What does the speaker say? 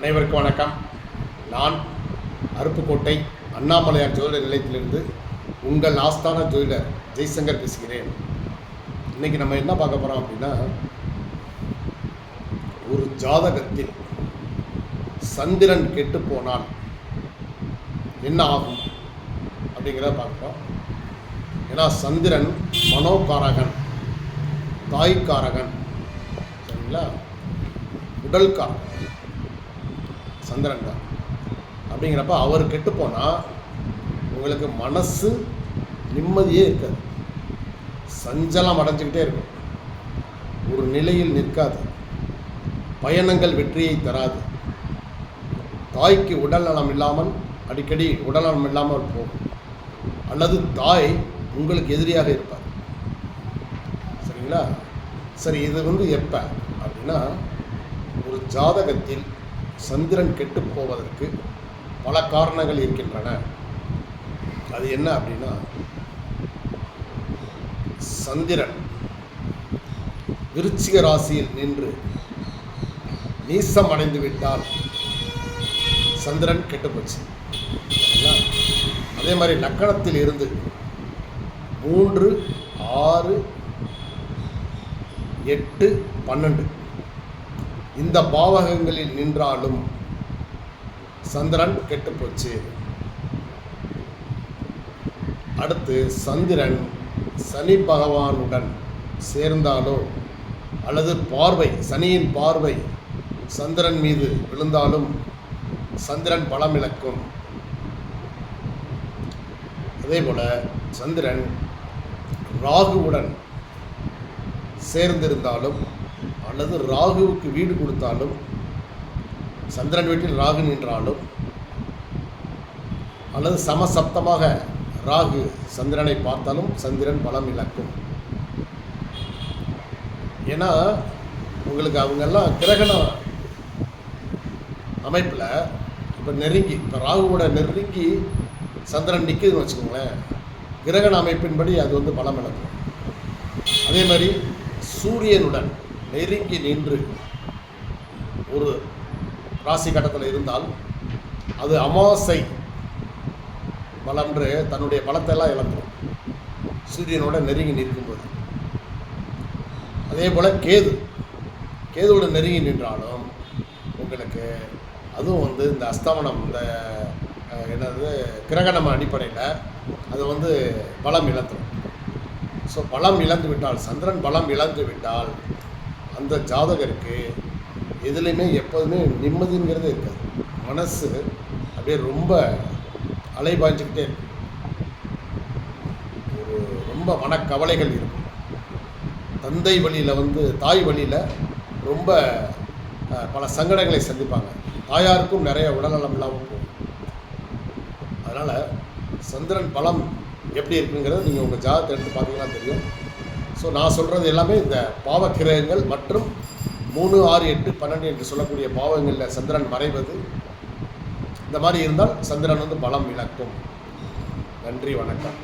அனைவருக்கும் வணக்கம். நான் அருப்புக்கோட்டை அண்ணாமலையார் ஜோதிடர் நிலையத்திலிருந்து உங்கள் ஆஸ்தான ஜோதிடர் ஜெய்சங்கர் பேசுகிறேன். இன்றைக்கி நம்ம என்ன பார்க்க போகிறோம் அப்படின்னா, ஒரு ஜாதகத்தில் சந்திரன் கெட்டு போனால் என்ன ஆகும் அப்படிங்கிறத பார்க்குறோம். ஏன்னா சந்திரன் மனோகாரகன், தாய்க்காரகன், சரிங்களா, உடல்காரகன் சந்திரன் தான். அப்படிங்கிறப்ப அவர் கெட்டு போனால் உங்களுக்கு மனசு நிம்மதியே இருக்காது, சஞ்சலம் அடைஞ்சிக்கிட்டே இருக்கும், ஒரு நிலையில் நிற்காது, பயணங்கள் வெற்றியை தராது, தாய்க்கு உடல்நலம் இல்லாமல் அடிக்கடி உடல்நலம் இல்லாமல் போகும், அல்லது தாய் உங்களுக்கு எதிரியாக இருப்பார். சரிங்களா? சரி, இது எப்போ அப்படின்னா, ஒரு ஜாதகத்தில் சந்திரன் கெட்டு போவதற்கு பல காரணங்கள் இருக்கின்றன. அது என்ன அப்படின்னா, சந்திரன் விருச்சிக ராசியில் நின்று நீசம் அடைந்து விட்டால் சந்திரன் கெட்டு போச்சு. அதே மாதிரி லக்கணத்தில் இருந்து 3, 6, 8, 12 இந்த பாவகங்களில் நின்றாலும் சந்திரன் கெட்டுப்போச்சு. அடுத்து சந்திரன் சனி பகவானுடன் சேர்ந்தாலோ அல்லது சனியின் பார்வை சந்திரன் மீது விழுந்தாலும் சந்திரன் பலம் இழக்கும். அதே போல சந்திரன் ராகுவுடன் சேர்ந்திருந்தாலும் அல்லது ராகுவுக்கு வீடு கொடுத்தாலும், சந்திரன் வீட்டில் ராகு நின்றாலும், அல்லது சமசப்தமாக ராகு சந்திரனை பார்த்தாலும் சந்திரன் பலம் இழக்கும். ஏன்னா உங்களுக்கு அவங்கெல்லாம் கிரகண அமைப்பில் இப்போ ராகுவோட நெருங்கி சந்திரன் நிற்குதுன்னு வச்சுக்கோங்களேன், கிரகண அமைப்பின்படி அது பலம் இழக்கும். அதே மாதிரி சூரியனுடன் நெருங்கி நின்று ஒரு ராசி கட்டத்தில் இருந்தால் அது அமாவாசை பலம்ன்று தன்னுடைய பலத்தையெல்லாம் இழந்துடும், சூரியனோட நெருங்கி நிற்கும்போது. அதே போல் கேதுவோட நெருங்கி நின்றாலும் உங்களுக்கு அதுவும் இந்த அஸ்தமனம், இந்த கிரகணம் அடிப்படையில் அது பலம் இழந்துடும். ஸோ பலம் இழந்து விட்டால், சந்திரன் பலம் இழந்து விட்டால் அந்த ஜாதகருக்கு எதுலேயுமே எப்போதுமே நிம்மதிங்கிறதே இருக்காது. மனசு அப்படியே ரொம்ப அலைபாய்ஞ்சிக்கிட்டே இருக்கும், ஒரு ரொம்ப மனக்கவலைகள் இருக்கும். தந்தை வழியில் தாய் வழியில் ரொம்ப பல சங்கடங்களை சந்திப்பாங்க. தாயாருக்கும் நிறைய உடல்நலம் இல்லாமல் போகும். அதனால் சந்திரன் பலம் எப்படி இருக்குங்கிறது நீங்கள் உங்கள் ஜாதகத்தை எடுத்து பார்த்தீங்கன்னா தெரியும். ஸோ நான் சொல்கிறது எல்லாமே இந்த பாவக்கிரகங்கள் மற்றும் 3, 6, 8, 12 என்று சொல்லக்கூடிய பாவங்களில் சந்திரன் மறைவது, இந்த மாதிரி இருந்தால் சந்திரன் பலம் இழக்கும். நன்றி, வணக்கம்.